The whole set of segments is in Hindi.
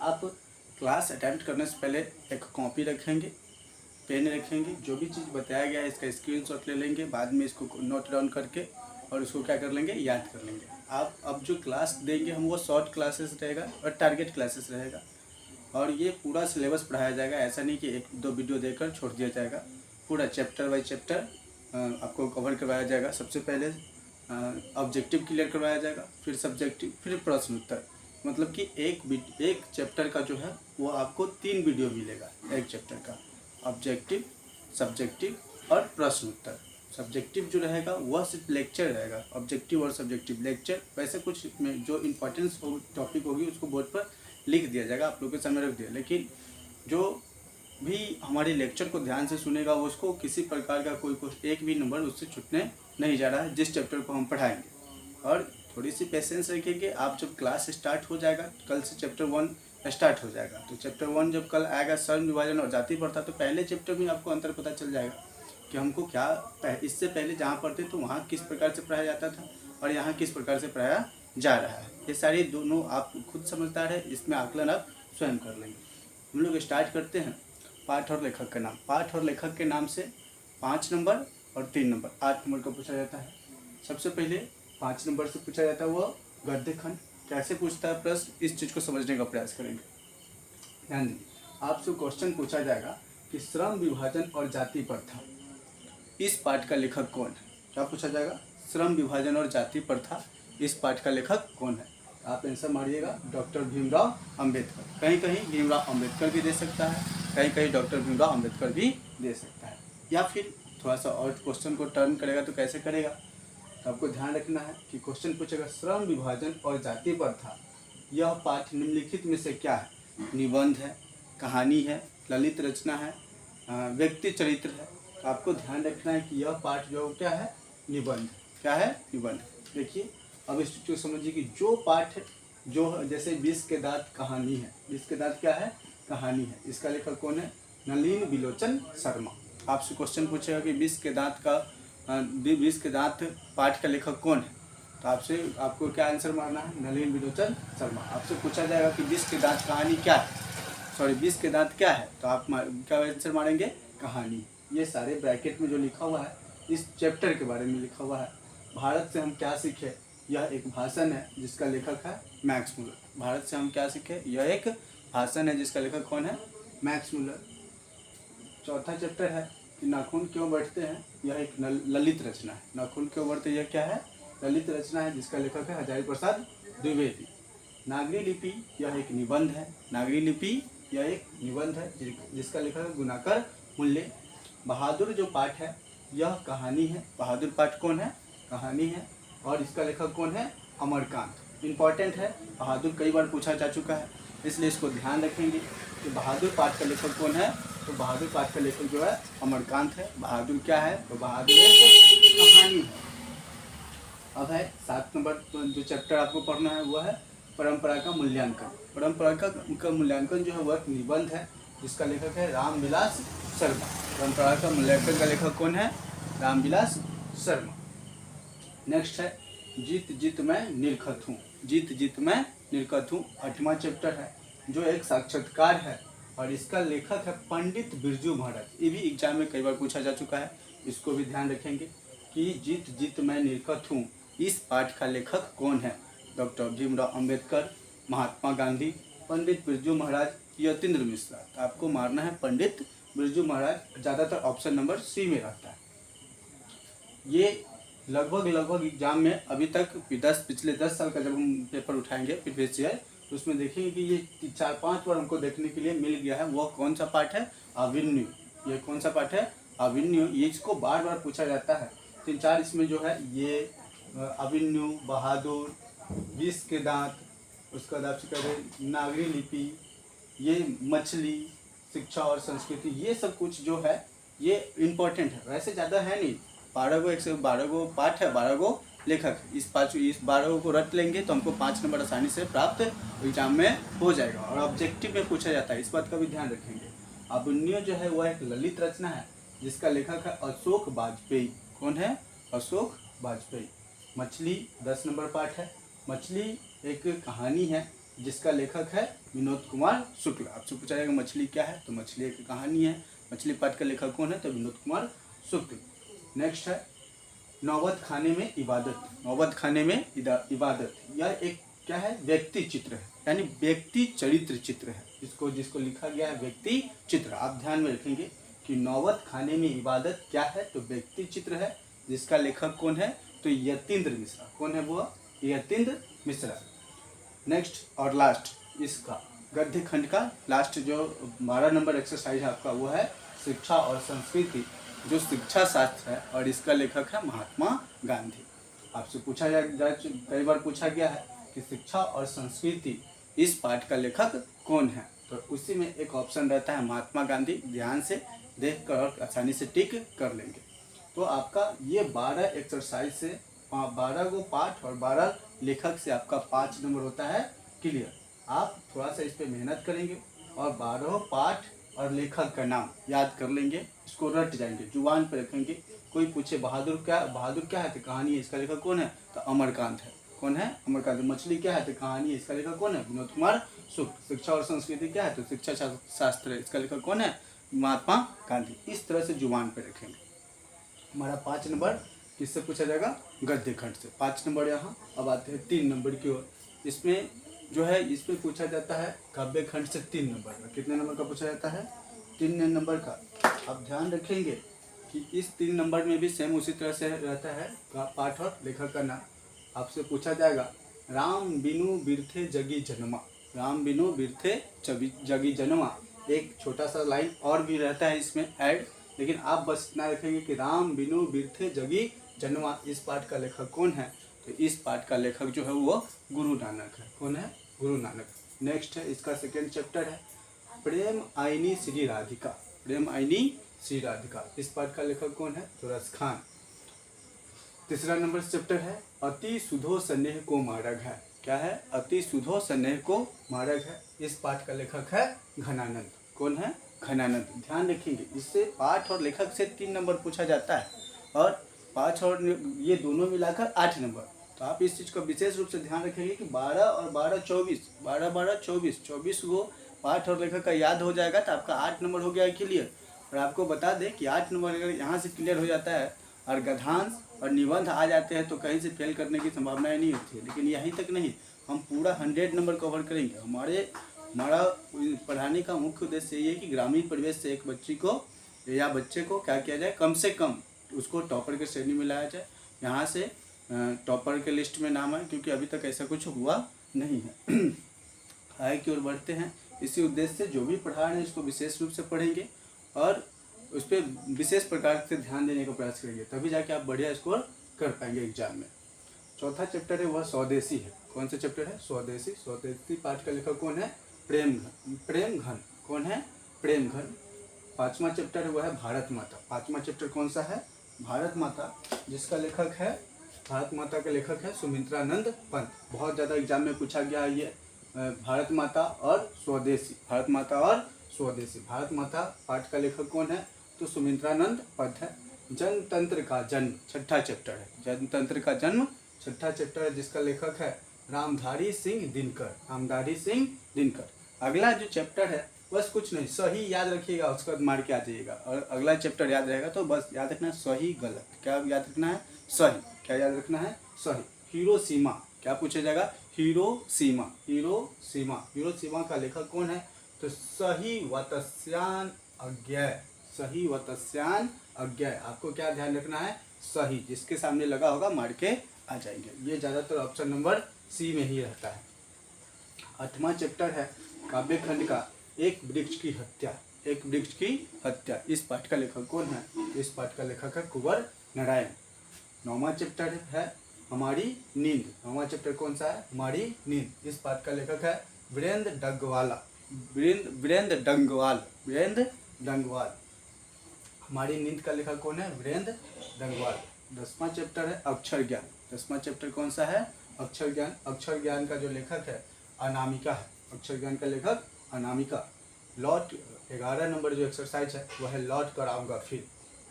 आप क्लास अटेम्प्ट करने से पहले एक कॉपी रखेंगे, पेन रखेंगे, जो भी चीज़ बताया गया है इसका स्क्रीनशॉट ले लेंगे, बाद में इसको नोट डाउन करके और उसको क्या कर लेंगे, याद कर लेंगे। आप अब जो क्लास देंगे हम वो शॉर्ट क्लासेस रहेगा और टारगेट क्लासेस रहेगा, और ये पूरा सिलेबस पढ़ाया जाएगा। ऐसा नहीं कि एक दो वीडियो देकर छोड़ दिया जाएगा, पूरा चैप्टर बाय चैप्टर आपको कवर करवाया जाएगा। सबसे पहले ऑब्जेक्टिव क्लियर करवाया जाएगा, फिर सब्जेक्टिव, फिर प्रश्न उत्तर। मतलब कि एक चैप्टर का जो है वो आपको 3 वीडियो मिलेगा एक चैप्टर का, ऑब्जेक्टिव, सब्जेक्टिव और प्रश्न उत्तर। सब्जेक्टिव जो रहेगा वह सिर्फ लेक्चर रहेगा, ऑब्जेक्टिव और सब्जेक्टिव लेक्चर। वैसे कुछ में जो इम्पोर्टेंस टॉपिक होगी उसको बोर्ड पर लिख दिया जाएगा, आप लोग के सामने रख दिया। लेकिन जो भी हमारे लेक्चर को ध्यान से सुनेगा उसको किसी प्रकार का कोई एक भी नंबर उससे छूटने नहीं जा रहा है जिस चैप्टर को हम पढ़ाएंगे। और थोड़ी सी पेशेंस रखिए, आप जब क्लास स्टार्ट हो जाएगा, कल से चैप्टर 1 स्टार्ट हो जाएगा, तो चैप्टर 1 जब कल आएगा स्वर्ण विभाजन और जाति प्रथा, तो पहले चैप्टर में आपको अंतर पता चल जाएगा कि हमको क्या इससे पहले जहाँ पढ़ते तो वहाँ किस प्रकार से पढ़ाया जाता था और यहाँ किस प्रकार से पढ़ाया जा रहा है। ये सारी दोनों आप खुद समझदार है, इसमें आकलन आप स्वयं कर लेंगे। हम लोग स्टार्ट करते हैं पाठ और लेखक का नाम। पाठ और लेखक के नाम से 5 नंबर और 3 नंबर 8 नंबर का पूछा जाता है। सबसे पहले 5 नंबर से पूछा जाता है वो गद्य खंड। कैसे पूछता है प्रश्न, इस चीज़ को समझने का प्रयास करेंगे। ध्यान दीजिए, आपसे क्वेश्चन पूछा जाएगा कि श्रम विभाजन और जाति प्रथा, इस पाठ का लेखक कौन है। क्या पूछा जाएगा, श्रम विभाजन और जाति प्रथा, इस पाठ का लेखक कौन है। आप आंसर मारिएगा डॉक्टर भीमराव अंबेडकर। कहीं कहीं भीमराव अंबेडकर भी दे सकता है, कहीं कहीं डॉक्टर भीमराव अंबेडकर भी दे सकता है। या फिर थोड़ा सा और क्वेश्चन को टर्न करेगा तो कैसे करेगा, तो आपको ध्यान रखना है कि क्वेश्चन पूछेगा श्रम विभाजन और जाति प्रथा, यह पाठ निम्नलिखित में से क्या है। निबंध है, कहानी है, ललित रचना है, व्यक्ति चरित्र है। तो आपको ध्यान रखना है कि यह पाठ जो क्या है, निबंध। क्या है, निबंध। देखिए अब इस चीज़ को समझिए कि जो पाठ जो जैसे 20 के दांत कहानी है, 20 के दांत क्या है, कहानी है, इसका लेखक कौन है, नलिन बिलोचन शर्मा। आपसे क्वेश्चन पूछेगा कि 20 के दांत पाठ का लेखक कौन है, तो आपको क्या आंसर मारना है, नलिन बिलोचन शर्मा। आपसे पूछा जाएगा कि 20 के दांत कहानी क्या है, 20 के दांत क्या है, तो आप क्या आंसर मारेंगे, कहानी। ये सारे ब्रैकेट में जो लिखा हुआ है इस चैप्टर के बारे में लिखा हुआ है। भारत से हम क्या सीखे, यह एक भाषण है जिसका लेखक है मैक्स मुलर। भारत से हम क्या सीखे, यह एक भाषण है जिसका लेखक कौन है, मैक्स मुलर। चौथा चैप्टर है कि नाखून क्यों बढ़ते हैं, यह एक ललित रचना है। नाखून क्यों बढ़ते, यह क्या है, ललित रचना है जिसका लेखक है हजारी प्रसाद द्विवेदी। नागरी लिपि, यह एक निबंध है। नागरी लिपि यह एक निबंध है जिसका लेखक है गुणाकर मूल्य। बहादुर जो पाठ है यह कहानी है। बहादुर पाठ कौन है, कहानी है, और इसका लेखक कौन है, अमरकांत। इम्पॉर्टेंट है, बहादुर कई बार पूछा जा चुका है, इसलिए इसको ध्यान रखेंगे कि बहादुर पाठ का लेखक कौन है। तो बहादुर पाठ का लेखक जो है अमरकांत है। बहादुर क्या है, तो बहादुर एक कहानी है। अब है 7 नंबर जो चैप्टर आपको पढ़ना है वह है परंपरा का मूल्यांकन। परंपरा का मूल्यांकन जो है वह एक निबंध है जिसका लेखक है रामविलास शर्मा। परंपरा का मूल्यांकन का लेखक कौन है, रामविलास शर्मा। नेक्स्ट है जीत जीत मैं निरखत हूँ। जीत जीत मैं निरखत हूँ 8वां चैप्टर है जो एक साक्षात्कार है और इसका लेखक है पंडित बिरजू महाराज। ये भी एग्जाम में कई बार पूछा जा चुका है, इसको भी ध्यान रखेंगे कि जीत जीत मैं निरखत हूँ, इस पाठ का लेखक कौन है। डॉक्टर भीमराव अंबेडकर, महात्मा गांधी, पंडित बिरजू महाराज, यतीन्द्र मिश्रा। तो आपको मारना है पंडित बिरजू महाराज। ज़्यादातर ऑप्शन नंबर सी में रहता है। ये लगभग एग्जाम में अभी तक पिछले 10 साल का जब हम पेपर उठाएंगे प्रीवियस ईयर, तो उसमें देखेंगे कि ये 4-5 बार हमको देखने के लिए मिल गया है। वह कौन सा पाठ है, अभिमन्यु। ये कौन सा पाठ है, अभिमन्यु। ये इसको बार बार पूछा जाता है। 3-4 इसमें जो है ये अभिमन्यु, बहादुर, 20 के दांत, उसके बाद आपसे कह रहे नागरी लिपि, ये मछली, शिक्षा और संस्कृति, ये सब कुछ जो है ये इम्पोर्टेंट है। वैसे ज़्यादा है नहीं, 112 गो पाठ है, 12 गो लेखक। इस 12 को रट लेंगे तो हमको 5 नंबर आसानी से प्राप्त एग्जाम में हो जाएगा। और ऑब्जेक्टिव में पूछा जाता है, इस बात का भी ध्यान रखेंगे। अभिमन्यु जो है वह एक ललित रचना है जिसका लेखक है अशोक वाजपेयी। कौन है, अशोक वाजपेयी। मछली 10 नंबर पाठ है। मछली एक कहानी है जिसका लेखक है विनोद कुमार शुक्ल। आपसे पूछा जाएगा मछली क्या है, तो मछली एक कहानी है। मछली पाठ का लेखक कौन है, तो विनोद कुमार शुक्ल। नेक्स्ट है नौबत खाने में इबादत। नौबत खाने में इबादत, यह एक क्या है, व्यक्ति चित्र है, यानी व्यक्ति चरित्र चित्र है। जिसको लिखा गया है व्यक्ति चित्र। आप ध्यान में रखेंगे कि नौबत खाने में इबादत क्या है, तो व्यक्ति चित्र है। जिसका लेखक कौन है, तो यतीन्द्र मिश्रा। कौन है वो, यतीन्द्र मिश्रा। नेक्स्ट और लास्ट इसका गद्य खंड का लास्ट जो 12 नंबर एक्सरसाइज है आपका, वो है शिक्षा और संस्कृति, जो शिक्षा शास्त्र है, और इसका लेखक है महात्मा गांधी। आपसे पूछा कई बार पूछा गया है कि शिक्षा और संस्कृति इस पाठ का लेखक कौन है, तो उसी में एक ऑप्शन रहता है महात्मा गांधी। ध्यान से देख कर और आसानी से टिक कर लेंगे। तो आपका ये 12 एक्सरसाइज से 12 को पाठ और 12 लेखक से आपका 5 नंबर होता है क्लियर। आप थोड़ा सा इस पर मेहनत करेंगे और 12 पाठ और लेखक का नाम याद कर लेंगे, इसको रट जाएंगे, जुबान पर रखेंगे। कोई पूछे बहादुर क्या है, तो कहानी है, इसका लेखक कौन है, तो अमरकांत है। कौन है, अमरकांत। मछली क्या है, तो कहानी है, इसका लेखक कौन है, विनोद कुमार शुक्ल। शिक्षा और संस्कृति क्या है, तो शिक्षा शास्त्र है, इसका लेखक कौन है, महात्मा गांधी। इस तरह से जुबान पर रखेंगे। हमारा 5 नंबर किससे पूछा जाएगा, गद्य खंड से। 5 नंबर यहाँ। अब आते हैं 3 नंबर की ओर। इसमें जो है इसमें पूछा जाता है काव्य खंड से 3 नंबर का। कितने नंबर का पूछा जाता है, 3 नंबर का। आप ध्यान रखेंगे कि इस 3 नंबर में भी सेम उसी तरह से रहता है पाठ और लेखक का नाम। आपसे पूछा जाएगा राम बिनु बिरथे जगी जन्मा। राम बिनु बिरथे जगी जन्मा, एक छोटा सा लाइन और भी रहता है इसमें ऐड, लेकिन आप बस इतना रखेंगे कि राम बिनु बिरथे जगी जन्मा। इस पाठ का लेखक कौन है, तो इस पाठ का लेखक जो है वो गुरु नानक है। कौन है, गुरु नानक। नेक्स्ट है इसका सेकेंड चैप्टर है प्रेम आईनी श्री राधिका। प्रेम आईनी श्री राधिका, इस पाठ का लेखक कौन है, तो रस खान। तीसरा नंबर चैप्टर है अति सुधो स्नेह को मार्ग है। क्या है, अति सुधो स्नेह को मार्ग है। इस पाठ का लेखक है घनानंद। कौन है, घनानंद। ध्यान रखेंगे, इससे पाठ और लेखक से 3 नंबर पूछा जाता है, और 5 और ये दोनों मिलाकर 8 नंबर। तो आप इस चीज़ को विशेष रूप से ध्यान रखेंगे कि 12 और 12 24, 12 12 24, 24 को पाठ और लेखक का याद हो जाएगा, तो आपका 8 नंबर हो गया क्लियर। और आपको बता दें कि 8 नंबर अगर यहाँ से क्लियर हो जाता है और गद्यांश और निबंध आ जाते हैं, तो कहीं से फेल करने की संभावनाएं नहीं होती है। लेकिन यहीं तक नहीं, हम पूरा 100 नंबर कवर करेंगे। हमारा पढ़ाने का मुख्य उद्देश्य ये है कि ग्रामीण परिवेश से एक बच्ची को या बच्चे को क्या किया जाए, कम से कम उसको टॉपर के श्रेणी में लाया जाए। यहाँ से टॉपर के लिस्ट में नाम है, क्योंकि अभी तक ऐसा कुछ हुआ नहीं है। आगे की ओर बढ़ते हैं। इसी उद्देश्य से जो भी पढ़ा रहे हैं इसको विशेष रूप से पढ़ेंगे और उस पर विशेष प्रकार से ध्यान देने का प्रयास करेंगे, तभी जाके आप बढ़िया स्कोर कर पाएंगे एग्जाम में। चौथा चैप्टर है वह स्वदेशी है। कौन सा चैप्टर है, स्वदेशी। स्वदेशी पाठ का लेखक कौन है, प्रेम घन। कौन है, प्रेम घन। 5वां चैप्टर है वह है भारत माता। 5वां चैप्टर कौन सा है, भारत माता, जिसका लेखक है, भारत माता के लेखक है सुमित्रानंद पंत। बहुत ज़्यादा एग्जाम में पूछा गया है ये भारत माता और स्वदेशी। भारत माता और स्वदेशी। भारत माता पाठ का लेखक कौन है, तो सुमित्रानंद पंत है। जनतंत्र का जन्म 6ठा चैप्टर है। जनतंत्र का जन्म 6ठा चैप्टर है, जिसका लेखक है रामधारी सिंह दिनकर। रामधारी सिंह दिनकर। अगला जो चैप्टर है बस कुछ नहीं, सही याद रखिएगा, उसके बाद मार के आ जाइएगा। और अगला चैप्टर याद रहेगा तो बस याद रखना है सही गलत। क्या याद रखना है, सही। क्या याद रखना है, सही। हिरोशिमा, क्या पूछा जाएगा, हिरोशिमा। हिरोशिमा, हिरोशिमा का लेखक कौन है, तो सही वत्स्यान अज्ञेय। सही वत्स्यान अज्ञेय। आपको क्या ध्यान रखना है, सही। जिसके सामने लगा होगा मार के आ जाएंगे। ये ज़्यादातर ऑप्शन नंबर सी में ही रहता है। 8वां चैप्टर है काव्य खंड का एक वृक्ष की हत्या। एक वृक्ष की हत्या। इस पाठ का लेखक कौन है, इस पाठ का लेखक है कुंवर नारायण। 9वां चैप्टर है हमारी नींद। 9वां चैप्टर कौन सा है, हमारी नींद। इस पाठ का लेखक है वीरेंद्र डंगवाला। वीरेंद्र डंगवाल। हमारी नींद का लेखक कौन है, वीरेंद्र डंगवाल। 10वां चैप्टर है अक्षर ज्ञान। 10वां चैप्टर कौन सा है, अक्षर ज्ञान। अक्षर ज्ञान का जो लेखक है अनामिका है। अक्षर ज्ञान का लेखक अनामिका। 11 नंबर जो एक्सरसाइज है वह है लौट कर आऊँगा फिर।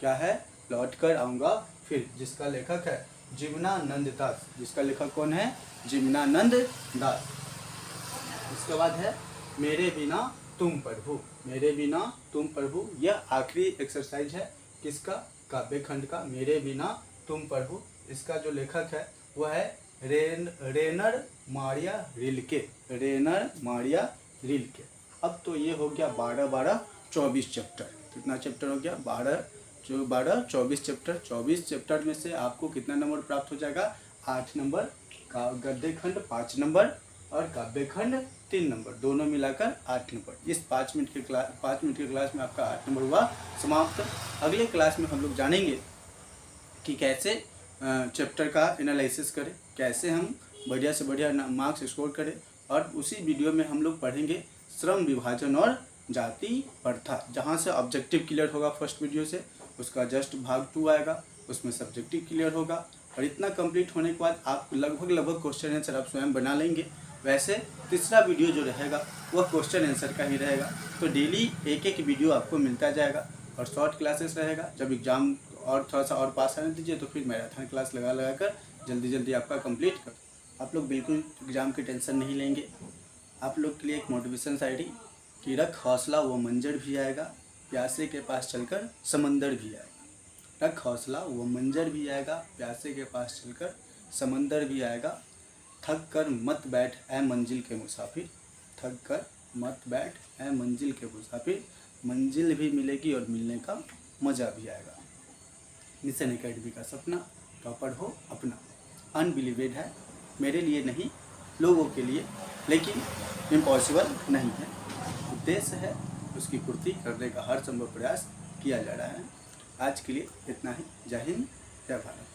क्या है, लौट कर आऊँगा फिर, जिसका लेखक है जिम्नानंद दास। जिसका लेखक कौन है, जिम्नानंद दास। उसके बाद है मेरे बिना तुम प्रभु, मेरे बिना तुम प्रभु। यह आखिरी एक्सरसाइज है किसका, काव्य खंड का, मेरे बिना तुम प्रभु। इसका जो लेखक है वह है रेनर मारिया रिल्के, रेनर मारिया रिल्के। अब तो ये हो गया 12-12-24 चैप्टर। कितना चैप्टर हो गया, 12-24 चैप्टर। 24 चैप्टर में से आपको कितना नंबर प्राप्त हो जाएगा, 8 नंबर। का गद्य खंड 5 नंबर और काव्य खंड 3 नंबर, दोनों मिलाकर 8 नंबर। इस 5 मिनट के क्लास में आपका 8 नंबर हुआ समाप्त। अगले क्लास में हम लोग जानेंगे कि कैसे चैप्टर का एनालिसिस करें, कैसे हम बढ़िया से बढ़िया मार्क्स स्कोर करें। और उसी वीडियो में हम लोग पढ़ेंगे श्रम विभाजन और जाति प्रथा, जहाँ से ऑब्जेक्टिव क्लियर होगा फर्स्ट वीडियो से, उसका जस्ट भाग 2 आएगा, उसमें सब्जेक्टिव क्लियर होगा। और इतना कंप्लीट होने के बाद आप लगभग क्वेश्चन आंसर आप स्वयं बना लेंगे। वैसे तीसरा वीडियो जो रहेगा वह क्वेश्चन आंसर का ही रहेगा। तो डेली एक वीडियो आपको मिलता जाएगा और शॉर्ट क्लासेस रहेगा। जब एग्ज़ाम और थोड़ा सा और पास आने दीजिए तो फिर मैराथन क्लास लगा कर जल्दी आपका कंप्लीट कर। आप लोग बिल्कुल एग्ज़ाम की टेंशन नहीं लेंगे। आप लोग के लिए एक मोटिवेशन शायरी कि रख हौसला वो मंजर भी आएगा, प्यासे के पास चलकर समंदर भी आएगा। रख हौसला वो मंजर भी आएगा, प्यासे के पास चलकर समंदर भी आएगा। थक कर मत बैठ ऐ मंजिल के मुसाफिर, थक कर मत बैठ ऐ मंजिल के मुसाफिर, मंजिल भी मिलेगी और मिलने का मज़ा भी आएगा। मिशन एकेडमी का सपना टॉपर हो अपना। अनबिलीवेड है, मेरे लिए नहीं लोगों के लिए, लेकिन इम्पॉसिबल नहीं है। उद्देश्य है, उसकी पूर्ति करने का हर संभव प्रयास किया जा रहा है। आज के लिए इतना ही। जय हिंद, जय भारत।